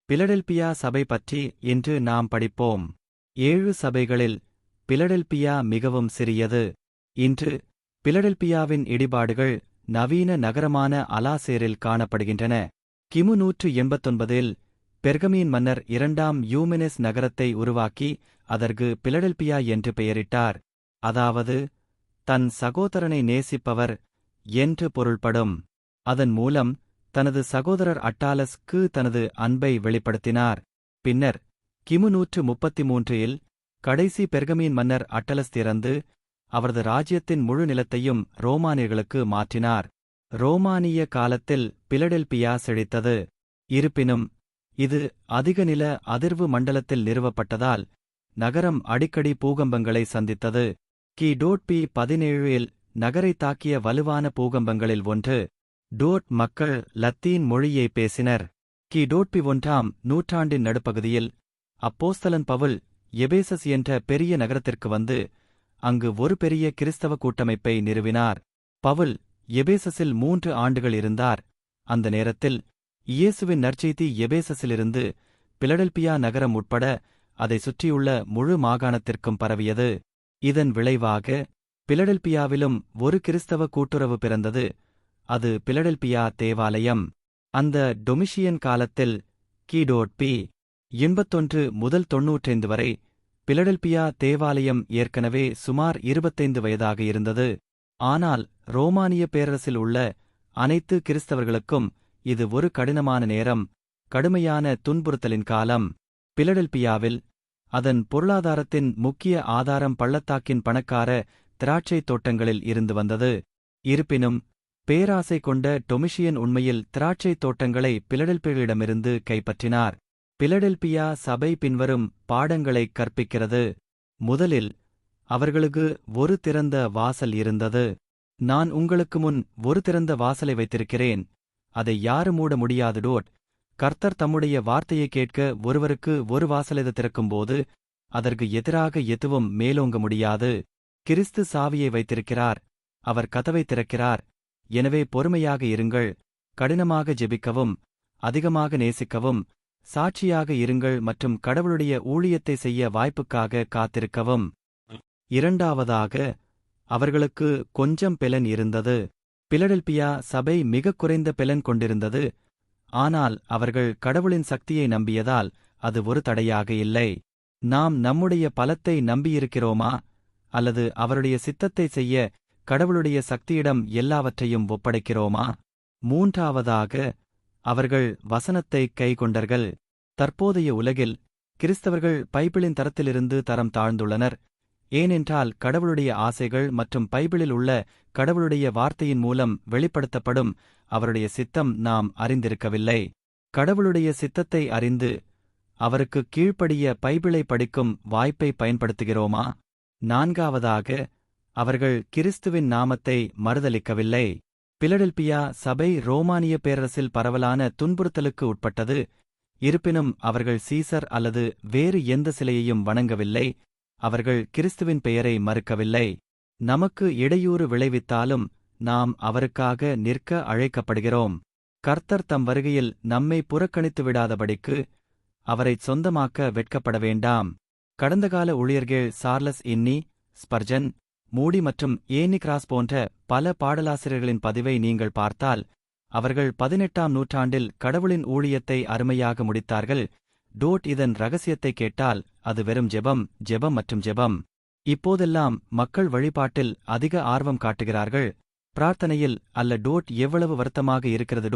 Philadelphia சபை பற்றி இன்று நாம் படிப்போம். 7 சபைகளில் பிலடெல்பியா மிகவும் சிறியது. இன்று பிலடெல்பியாவின் இடிபாடுகள் நவீன நகரமான அலாசேரில் காணப்படுகின்றன. கிமு 189இல் பெர்கமீன் மன்னர் 2ஆம் யூமெனெஸ் நகரத்தை உருவாக்கி அதற்கு பிலடெல்பியா என்று பெயரிட்டார். அதாவது தன் சகோதரனை நேசிப்பவர் என்று பொருள்படும். அதன் மூலம் தனது சகோதரர் அட்டாலஸ்க்கு தனது அன்பை வெளிப்படுத்தினார். பின்னர் கிமு 133இல் கடைசி பெர்கமீன் மன்னர் அட்டலஸ் இறந்து அவரது ராஜ்யத்தின் முழு நிலத்தையும் ரோமானியர்களுக்கு மாற்றினார். ரோமானிய காலத்தில் பிலடெல்பியா செழித்தது. இருப்பினும் இது அதிக நில அதிர்வு மண்டலத்தில் நிறுவப்பட்டதால் நகரம் அடிக்கடி பூகம்பங்களை சந்தித்தது. கி.பி. 17இல் நகரை தாக்கிய வலுவான பூகம்பங்களில் ஒன்று. மக்கள் லத்தீன் மொழியை பேசினர். கி.பி. 1ஆம் நூற்றாண்டின் நடுப்பகுதியில் அப்போஸ்தலன் பவுல் எபேசஸ் என்ற பெரிய நகரத்திற்கு வந்து அங்கு ஒரு பெரிய கிறிஸ்தவ கூட்டமைப்பை நிறுவினார். பவுல் எபேசஸில் 3 ஆண்டுகள் இருந்தார். அந்த நேரத்தில் இயேசுவின் நற்செய்தி எபேசஸிலிருந்து பிலடெல்பியா நகரம் உட்பட அதை சுற்றியுள்ள முழு மாகாணத்திற்கும் பரவியது. இதன் விளைவாக பிலடெல்பியாவிலும் ஒரு கிறிஸ்தவ கூட்டுறவு பிறந்தது. அது பிலடெல்பியா தேவாலயம். அந்த டொமிஷியன் காலத்தில் கி.பி. 81 முதல் 95 வரை பிலடெல்பியா தேவாலயம் ஏற்கனவே சுமார் 25 வயதாக இருந்தது. ஆனால் ரோமானிய பேரரசில் உள்ள அனைத்து கிறிஸ்தவர்களுக்கும் இது ஒரு கடினமான நேரம், கடுமையான துன்புறுத்தலின் காலம். பிலடெல்பியாவில் அதன் பொருளாதாரத்தின் முக்கிய ஆதாரம் பள்ளத்தாக்கின் பணக்கார திராட்சைத் தோட்டங்களில் இருந்து வந்தது. இருப்பினும் பேராசை கொண்ட டொமிஷியன் உண்மையில் திராட்சைத் தோட்டங்களை பிலடெல்பியர்களிடமிருந்து கைப்பற்றினார். பிலடெல்பியா சபை பின்வரும் பாடங்களைக் கற்பிக்கிறது. முதலில் அவர்களுக்கு ஒரு திறந்த வாசல் இருந்தது. நான் உங்களுக்கு முன் ஒரு திறந்த வாசலை வைத்திருக்கிறேன், அதை யாரும் மூட முடியாது. கர்த்தர் தம்முடைய வார்த்தையை கேட்க ஒருவருக்கு ஒரு வாசலை திறக்கும்போது அதற்கு எதிராக எதுவும் மேலோங்க முடியாது. கிறிஸ்து சாவியை வைத்திருக்கிறார், அவர் கதவை திறக்கிறார். எனவே பொறுமையாக இருங்கள், கடினமாக ஜெபிக்கவும், அதிகமாக நேசிக்கவும், சாட்சியாக இருங்கள் மற்றும் கடவுளுடைய ஊழியத்தை செய்ய வாய்ப்புக்காக காத்திருக்கவும். இரண்டாவதாக அவர்களுக்கு கொஞ்சம் பெலன் இருந்தது. பிலடெல்பியா சபை மிகக் குறைந்த பெலன் கொண்டிருந்தது. ஆனால் அவர்கள் கடவுளின் சக்தியை நம்பியதால் அது ஒரு தடையாக இல்லை. நாம் நம்முடைய பலத்தை நம்பியிருக்கிறோமா அல்லது அவருடைய சித்தத்தை செய்ய கடவுளுடைய சக்தியிடம் எல்லாவற்றையும் ஒப்படைக்கிறோமா? மூன்றாவதாக அவர்கள் வசனத்தை கைக்கொண்டார்கள். தற்போதைய உலகில் கிறிஸ்தவர்கள் பைபிளின் தரத்திலிருந்து தரம் தாழ்ந்துள்ளனர். ஏனென்றால் கடவுளுடைய ஆசைகள் மற்றும் பைபிளில் உள்ள கடவுளுடைய வார்த்தையின் மூலம் வெளிப்படுத்தப்படும் அவருடைய சித்தம் நாம் அறிந்திருக்கவில்லை. கடவுளுடைய சித்தத்தை அறிந்து அவருக்கு கீழ்ப்படிய பைபிளை படிக்கும் வாய்ப்பை பயன்படுத்துகிறோமா? நான்காவதாக அவர்கள் கிறிஸ்துவின் நாமத்தை மறுதலிக்கவில்லை. பிலடெல்பியா சபை ரோமானிய பேரரசில் பரவலான துன்புறுத்தலுக்கு உட்பட்டது. இருப்பினும் அவர்கள் சீசர் அல்லது வேறு எந்த சிலையையும் வணங்கவில்லை. அவர்கள் கிறிஸ்துவின் பெயரை மறுக்கவில்லை. நமக்கு இடையூறு விளைவித்தாலும் நாம் அவருக்காக நிற்க அழைக்கப்படுகிறோம். கர்த்தர் தம் வருகையில் நம்மை புறக்கணித்து விடாதபடிக்கு அவரைச் சொந்தமாக்க வெட்கப்பட வேண்டாம். கடந்தகால ஊழியர்கள் சார்லஸ் இன்னி, ஸ்பர்ஜன், மூடி மற்றும் ஏனி கிராஸ் போன்ற பல பாடலாசிரியர்களின் பதிவை நீங்கள் பார்த்தால் அவர்கள் 18ஆம் நூற்றாண்டில் கடவுளின் ஊழியத்தை அருமையாக முடித்தார்கள். இதன் ரகசியத்தை கேட்டால் அது வெறும் ஜெபம், ஜெபம் மற்றும் ஜெபம். இப்போதெல்லாம் மக்கள் வழிபாட்டில் அதிக ஆர்வம் காட்டுகிறார்கள், பிரார்த்தனையில் அல்ல. எவ்வளவு வருத்தமாக இருக்கிறது.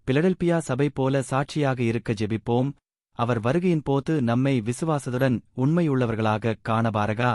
பிலடெல்பியா சபை போல சாட்சியாக இருக்க ஜெபிப்போம். அவர் வருகையின் போது நம்மை விசுவாசத்துடன் உண்மையுள்ளவர்களாக காணபாரகா.